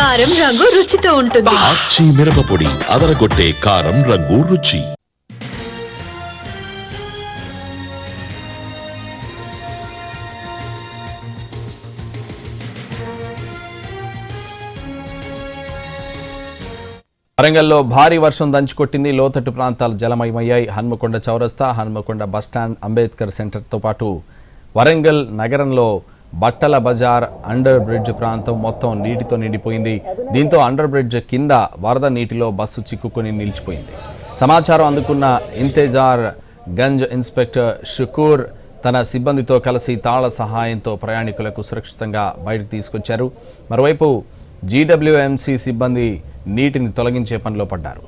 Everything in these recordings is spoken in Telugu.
కారం రంగు రుచితో ఉంటుంది. ఆచి మిరపపొడి అదరగొట్టే కారం రంగు రుచి. వరంగల్లో భారీ వర్షం దంచుకొట్టింది. లోతట్టు ప్రాంతాలు జలమయమయ్యాయి. హన్మకొండ చౌరస్తా, హన్మకొండ బస్టాండ్, అంబేద్కర్ సెంటర్తో పాటు వరంగల్ నగరంలో బట్టల బజార్, అండర్ బ్రిడ్జ్ ప్రాంతం మొత్తం నీటితో నిండిపోయింది. దీంతో అండర్ బ్రిడ్జ్ కింద వరద నీటిలో బస్సు చిక్కుకొని నిలిచిపోయింది. సమాచారం అందుకున్న ఇంతేజార్ గంజ్ ఇన్స్పెక్టర్ షుకూర్ తన సిబ్బందితో కలిసి తాళ సహాయంతో ప్రయాణికులకు సురక్షితంగా బయటకు తీసుకొచ్చారు. మరోవైపు జీడబ్ల్యూఎంసీ సిబ్బంది నీటిని తొలగించే పనిలో పడ్డారు.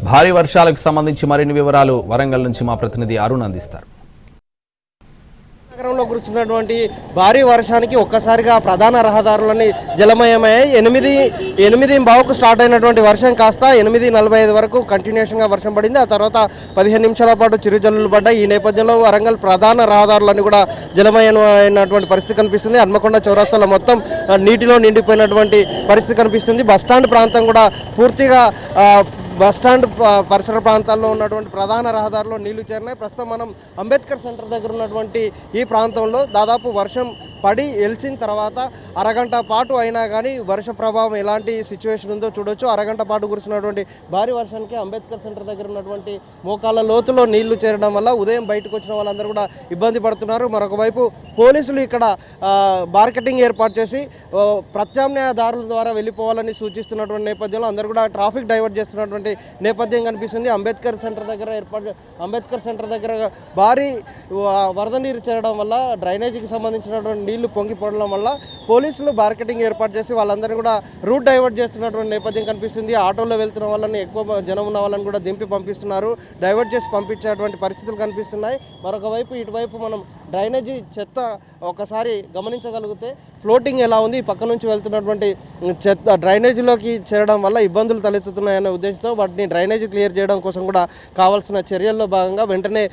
భారీ వర్షాలకు సంబంధించి మరిన్ని వివరాలు వరంగల్ నుంచి మా ప్రతినిధి అరుణ్ అందిస్తారు. నగరంలో కురుస్తున్నటువంటి భారీ వర్షానికి ఒక్కసారిగా ప్రధాన రహదారులన్నీ జలమయమయ్యాయి. 8:15కు స్టార్ట్ అయినటువంటి వర్షం కాస్త 8:45 వరకు కంటిన్యూషన్గా వర్షం పడింది. ఆ తర్వాత 15 నిమిషాల పాటు చిరుజల్లులు పడ్డాయి. ఈ నేపథ్యంలో వరంగల్ ప్రధాన రహదారులన్నీ కూడా జలమయమైనటువంటి పరిస్థితి కనిపిస్తుంది. హన్మకొండ చౌరస్తాలో మొత్తం నీటిలో నిండిపోయినటువంటి పరిస్థితి కనిపిస్తుంది. బస్టాండ్ ప్రాంతం కూడా పూర్తిగా బస్టాండ్ పరిసర ప్రాంతాల్లో ఉన్నటువంటి ప్రధాన రహదారిలో నీళ్లు చేరినాయి. ప్రస్తుతం మనం అంబేద్కర్ సెంటర్ దగ్గర ఉన్నటువంటి ఈ ప్రాంతంలో దాదాపు వర్షం పడి ఎలిసిన తర్వాత అరగంట పాటు అయినా కానీ వర్ష ప్రభావం ఎలాంటి సిచ్యువేషన్ ఉందో చూడొచ్చు. అరగంట పాటు కురిసినటువంటి భారీ వర్షానికి అంబేద్కర్ సెంటర్ దగ్గర ఉన్నటువంటి మోకాళ్ళ లోతులో నీళ్లు చేరడం వల్ల ఉదయం బయటకు వచ్చిన వాళ్ళందరూ కూడా ఇబ్బంది పడుతున్నారు. మరొక వైపు పోలీసులు ఇక్కడ మార్కెటింగ్ ఏర్పాటు చేసి ప్రత్యామ్నాయ దారుల ద్వారా వెళ్ళిపోవాలని సూచిస్తున్నటువంటి నేపథ్యంలో అందరూ కూడా ట్రాఫిక్ డైవర్ట్ చేస్తున్నటువంటి నేపథ్యం కనిపిస్తుంది. అంబేద్కర్ సెంటర్ దగ్గర భారీ వరద నీరు చేరడం వల్ల డ్రైనేజీకి సంబంధించినటువంటి నీళ్లు పొంగిపోవడం వల్ల పోలీసులు మార్కెటింగ్ ఏర్పాటు చేసి వాళ్ళందరినీ కూడా రూట్ డైవర్ట్ చేస్తున్నటువంటి నేపథ్యం కనిపిస్తుంది. ఆటోలో వెళ్తున్న వాళ్ళని ఎక్కువ జనం ఉన్న వాళ్ళని కూడా దింపి పంపిస్తున్నారు. డైవర్ట్ చేసి పంపించేటువంటి పరిస్థితులు కనిపిస్తున్నాయి. మరొక వైపు ఇటువైపు మనం డ్రైనేజీ చెత్త ఒకసారి గమనించగలిగితే ఫ్లోటింగ్ ఎలా ఉంది, ఈ పక్క నుంచి వెళ్తున్నటువంటి చెత్త డ్రైనేజీలోకి చేరడం వల్ల ఇబ్బందులు తలెత్తుతున్నాయనే ఉద్దేశంతో వాటిని డ్రైనేజీ క్లియర్ చేయడం కోసం కూడా కావాల్సిన చర్యల్లో భాగంగా వెంటనే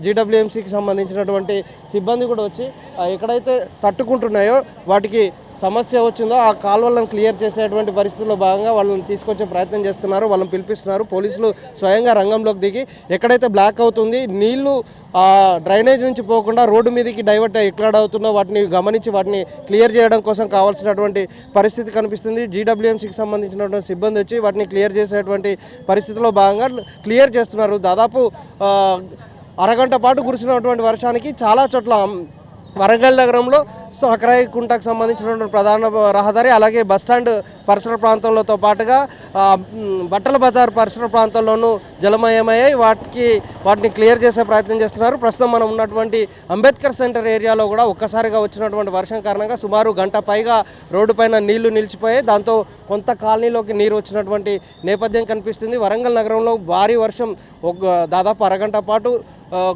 జీడబ్ల్యూఎంసీకి సంబంధించినటువంటి సిబ్బంది కూడా వచ్చి ఎక్కడైతే తట్టుకుంటున్నాయో వాటికి సమస్య వచ్చిందో ఆ కాలువలను క్లియర్ చేసేటువంటి పరిస్థితుల్లో భాగంగా వాళ్ళని తీసుకొచ్చే ప్రయత్నం చేస్తున్నారు. వాళ్ళని పిలిపిస్తున్నారు. పోలీసులు స్వయంగా రంగంలోకి దిగి ఎక్కడైతే బ్లాక్ అవుతుంది, నీళ్లు డ్రైనేజ్ నుంచి పోకుండా రోడ్డు మీదకి డైవర్ట్ ఎక్కడ అవుతుందో వాటిని గమనించి వాటిని క్లియర్ చేయడం కోసం కావాల్సినటువంటి పరిస్థితి కనిపిస్తుంది. జీడబ్ల్యూఎంసీకి సంబంధించినటువంటి సిబ్బంది వచ్చి వాటిని క్లియర్ చేసేటువంటి పరిస్థితిలో భాగంగా క్లియర్ చేస్తున్నారు. దాదాపు అరగంట పాటు కురిసినటువంటి వర్షానికి చాలా చోట్ల వరంగల్ నగరంలో సహకరాయి కుంటకు సంబంధించినటువంటి ప్రధాన రహదారి, అలాగే బస్టాండ్ పరిసర ప్రాంతంలోతో పాటుగా బట్టల బజార్ పరిసర ప్రాంతంలోనూ జలమయమయ్యాయి. వాటిని క్లియర్ చేసే ప్రయత్నం చేస్తున్నారు. ప్రస్తుతం మనం ఉన్నటువంటి అంబేద్కర్ సెంటర్ ఏరియాలో కూడా ఒక్కసారిగా వచ్చినటువంటి వర్షం కారణంగా సుమారు గంట పైగా రోడ్డు పైన నీళ్లు నిలిచిపోయాయి. దాంతో కొంత కాలనీలోకి నీరు వచ్చినటువంటి నేపథ్యం కనిపిస్తుంది. వరంగల్ నగరంలో భారీ వర్షం దాదాపు అరగంట పాటు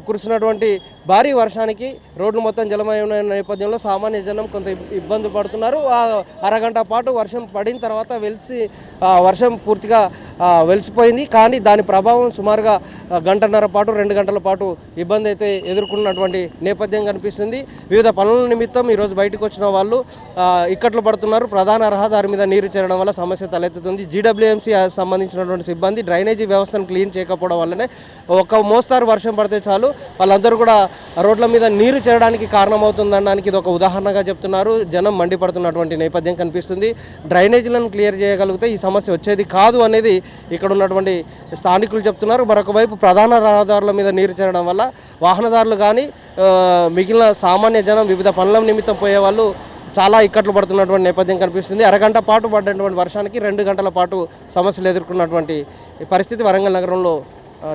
కురిసినటువంటి భారీ వర్షానికి రోడ్లు మొత్తం జలమయమైన నేపథ్యంలో సామాన్య జనం కొంత ఇబ్బంది పడుతున్నారు. అరగంట పాటు వర్షం పడిన తర్వాత వర్షం పూర్తిగా వెలిసిపోయింది. కానీ దాని ప్రభావం సుమారుగా గంటన్నర పాటు 2 గంటల పాటు ఇబ్బంది అయితే ఎదుర్కొన్నటువంటి నేపథ్యం కనిపిస్తుంది. వివిధ పనుల నిమిత్తం ఈరోజు బయటకు వచ్చిన వాళ్ళు ఇక్కట్లు పడుతున్నారు. ప్రధాన రహదారి మీద నీరు చేరడం వల్ల సమస్య తలెత్తుతుంది. జీడబ్ల్యూఎంసీ సంబంధించినటువంటి సిబ్బంది డ్రైనేజీ వ్యవస్థను క్లీన్ చేయకపోవడం వల్లనే ఒక మోస్తారు వర్షం పడితే చాలు వాళ్ళందరూ కూడా రోడ్ల మీద నీరు చేరడానికి కారణమవుతుందనడానికి ఇది ఒక ఉదాహరణగా చెప్తున్నారు. జనం మండిపడుతున్నటువంటి నేపథ్యం కనిపిస్తుంది. డ్రైనేజీలను క్లియర్ చేయగలిగితే ఈ సమస్య వచ్చేది కాదు అనేది ఇక్కడ ఉన్నటువంటి స్థానికులు చెప్తున్నారు. మరొక వైపు ప్రధాన రహదారుల మీద నీరు చేరడం వల్ల వాహనదారులు కానీ మిగిలిన సామాన్య జనం వివిధ పనుల నిమిత్తం పోయే వాళ్ళు చాలా ఇక్కట్లు పడుతున్నటువంటి నేపథ్యం కనిపిస్తుంది. అరగంట పాటు పడ్డటువంటి వర్షానికి 2 గంటల పాటు సమస్యలు ఎదుర్కొన్నటువంటి పరిస్థితి వరంగల్ నగరంలో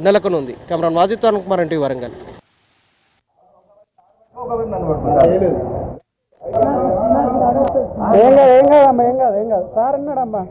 నెలకొనుంది. Camera Wajid Kumar NTV Warangal. ఏం కాదు సార్ అన్నాడమ్మా.